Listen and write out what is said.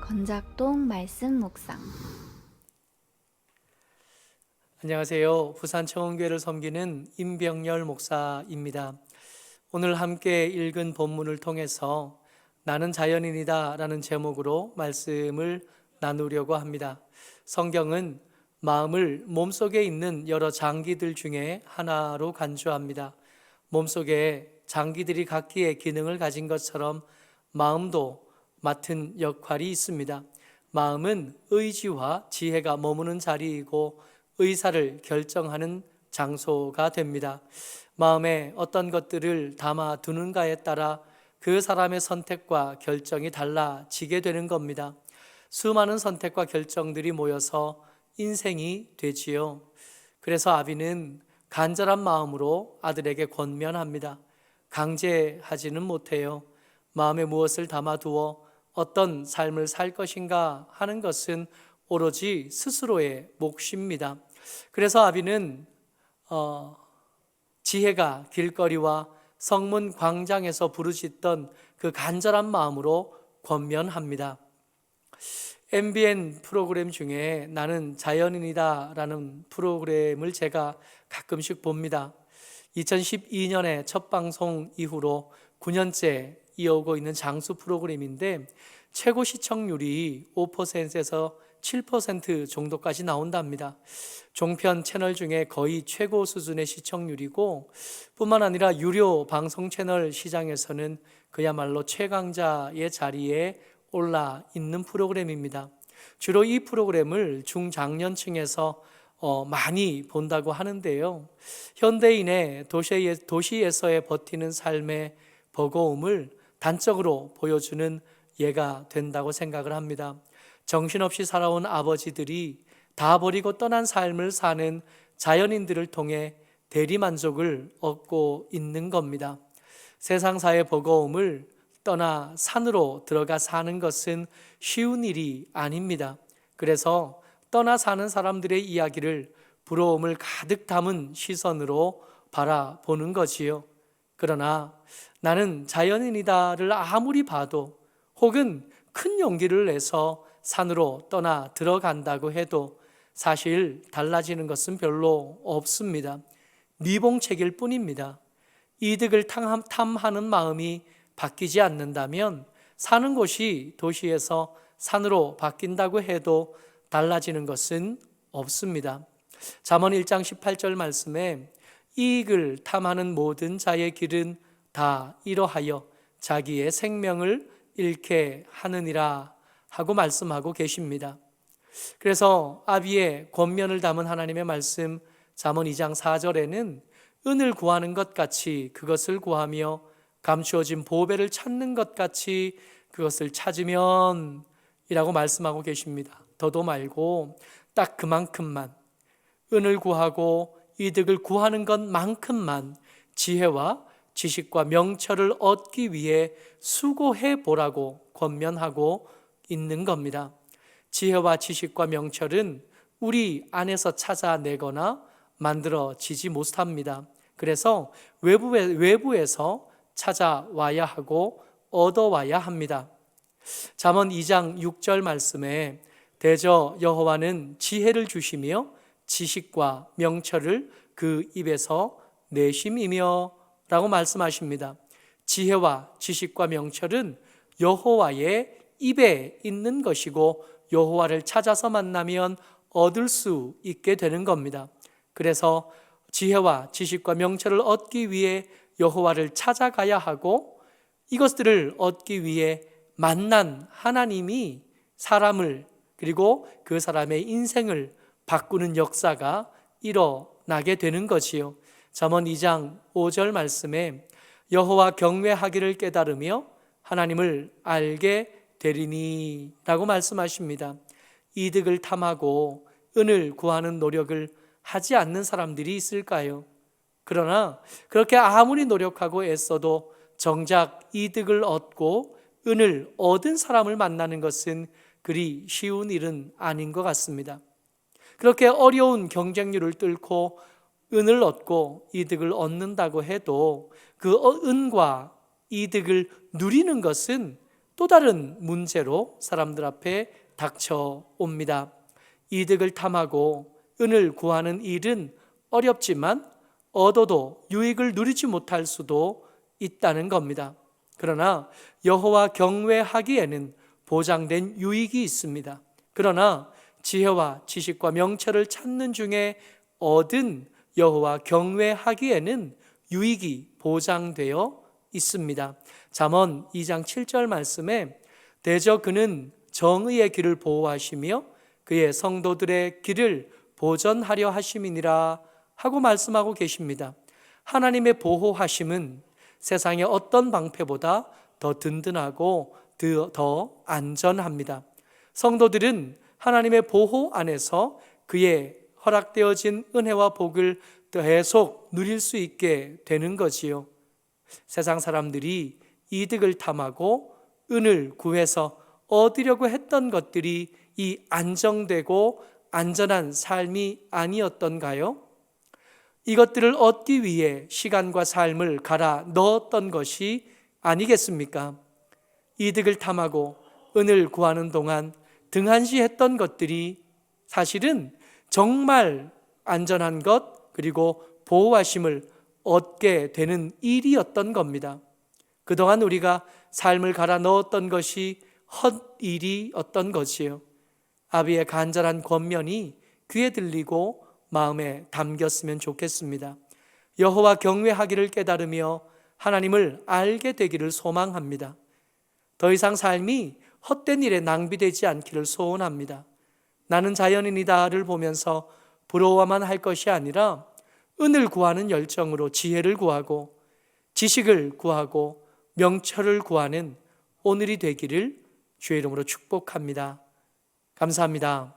건작동 말씀 묵상. 안녕하세요. 부산 청원교회를 섬기는 임병열 목사입니다. 오늘 함께 읽은 본문을 통해서 나는 자연인이다 라는 제목으로 말씀을 나누려고 합니다. 성경은 마음을 몸속에 있는 여러 장기들 중에 하나로 간주합니다. 몸속에 장기들이 각기의 기능을 가진 것처럼 마음도 맡은 역할이 있습니다. 마음은 의지와 지혜가 머무는 자리이고 의사를 결정하는 장소가 됩니다. 마음에 어떤 것들을 담아두는가에 따라 그 사람의 선택과 결정이 달라지게 되는 겁니다. 수많은 선택과 결정들이 모여서 인생이 되지요. 그래서 아비는 간절한 마음으로 아들에게 권면합니다. 강제하지는 못해요. 마음에 무엇을 담아두어 어떤 삶을 살 것인가 하는 것은 오로지 스스로의 몫입니다. 그래서 아비는 지혜가 길거리와 성문 광장에서 부르짖던 그 간절한 마음으로 권면합니다. MBN 프로그램 중에 나는 자연인이다 라는 프로그램을 제가 가끔씩 봅니다. 2012년에 첫 방송 이후로 9년째 이어오고 있는 장수 프로그램인데 최고 시청률이 5%에서 7% 정도까지 나온답니다. 종편 채널 중에 거의 최고 수준의 시청률이고 뿐만 아니라 유료 방송 채널 시장에서는 그야말로 최강자의 자리에 올라 있는 프로그램입니다. 주로 이 프로그램을 중장년층에서 많이 본다고 하는데요. 현대인의 도시에서의 버티는 삶의 버거움을 단적으로 보여주는 예가 된다고 생각을 합니다. 정신없이 살아온 아버지들이 다 버리고 떠난 삶을 사는 자연인들을 통해 대리만족을 얻고 있는 겁니다. 세상사의 버거움을 떠나 산으로 들어가 사는 것은 쉬운 일이 아닙니다. 그래서 떠나 사는 사람들의 이야기를 부러움을 가득 담은 시선으로 바라보는 거지요. 그러나 나는 자연인이다를 아무리 봐도 혹은 큰 용기를 내서 산으로 떠나 들어간다고 해도 사실 달라지는 것은 별로 없습니다. 미봉책일 뿐입니다. 이득을 탐하는 마음이 바뀌지 않는다면 사는 곳이 도시에서 산으로 바뀐다고 해도 달라지는 것은 없습니다. 잠언 1장 18절 말씀에 이익을 탐하는 모든 자의 길은 다 이러하여 자기의 생명을 잃게 하느니라 하고 말씀하고 계십니다. 그래서 아비의 권면을 담은 하나님의 말씀 잠언 2장 4절에는 은을 구하는 것 같이 그것을 구하며 감추어진 보배를 찾는 것 같이 그것을 찾으면 이라고 말씀하고 계십니다. 더도 말고 딱 그만큼만 은을 구하고 이득을 구하는 것만큼만 지혜와 지식과 명철을 얻기 위해 수고해 보라고 권면하고 있는 겁니다. 지혜와 지식과 명철은 우리 안에서 찾아내거나 만들어지지 못합니다. 그래서 외부에서 찾아와야 하고 얻어와야 합니다. 잠언 2장 6절 말씀에 대저 여호와는 지혜를 주시며 지식과 명철을 그 입에서 내심이며 라고 말씀하십니다. 지혜와 지식과 명철은 여호와의 입에 있는 것이고 여호와를 찾아서 만나면 얻을 수 있게 되는 겁니다. 그래서 지혜와 지식과 명철을 얻기 위해 여호와를 찾아가야 하고 이것들을 얻기 위해 만난 하나님이 사람을 그리고 그 사람의 인생을 바꾸는 역사가 일어나게 되는 것이요. 잠언 2장 5절 말씀에 여호와 경외하기를 깨달으며 하나님을 알게 되리니 라고 말씀하십니다. 이득을 탐하고 은을 구하는 노력을 하지 않는 사람들이 있을까요? 그러나 그렇게 아무리 노력하고 애써도 정작 이득을 얻고 은을 얻은 사람을 만나는 것은 그리 쉬운 일은 아닌 것 같습니다. 그렇게 어려운 경쟁률을 뚫고 은을 얻고 이득을 얻는다고 해도 그 은과 이득을 누리는 것은 또 다른 문제로 사람들 앞에 닥쳐옵니다. 이득을 탐하고 은을 구하는 일은 어렵지만 얻어도 유익을 누리지 못할 수도 있다는 겁니다. 그러나 여호와 경외하기에는 보장된 유익이 있습니다. 그러나 지혜와 지식과 명철을 찾는 중에 얻은 여호와 경외하기에는 유익이 보장되어 있습니다. 잠언 2장 7절 말씀에 대저 그는 정의의 길을 보호하시며 그의 성도들의 길을 보전하려 하심이니라 하고 말씀하고 계십니다. 하나님의 보호하심은 세상의 어떤 방패보다 더 든든하고 더 안전합니다. 성도들은 하나님의 보호 안에서 그의 허락되어진 은혜와 복을 계속 누릴 수 있게 되는 거지요. 세상 사람들이 이득을 탐하고 은을 구해서 얻으려고 했던 것들이 이 안정되고 안전한 삶이 아니었던가요? 이것들을 얻기 위해 시간과 삶을 갈아 넣었던 것이 아니겠습니까? 이득을 탐하고 은을 구하는 동안 등한시했던 것들이 사실은 정말 안전한 것 그리고 보호하심을 얻게 되는 일이었던 겁니다. 그동안 우리가 삶을 갈아 넣었던 것이 헛일이었던 것이요. 아비의 간절한 권면이 귀에 들리고 마음에 담겼으면 좋겠습니다. 여호와 경외하기를 깨달으며 하나님을 알게 되기를 소망합니다. 더 이상 삶이 헛된 일에 낭비되지 않기를 소원합니다. 나는 자연인이다를 보면서 부러워만 할 것이 아니라 은을 구하는 열정으로 지혜를 구하고 지식을 구하고 명철을 구하는 오늘이 되기를 주의 이름으로 축복합니다. 감사합니다.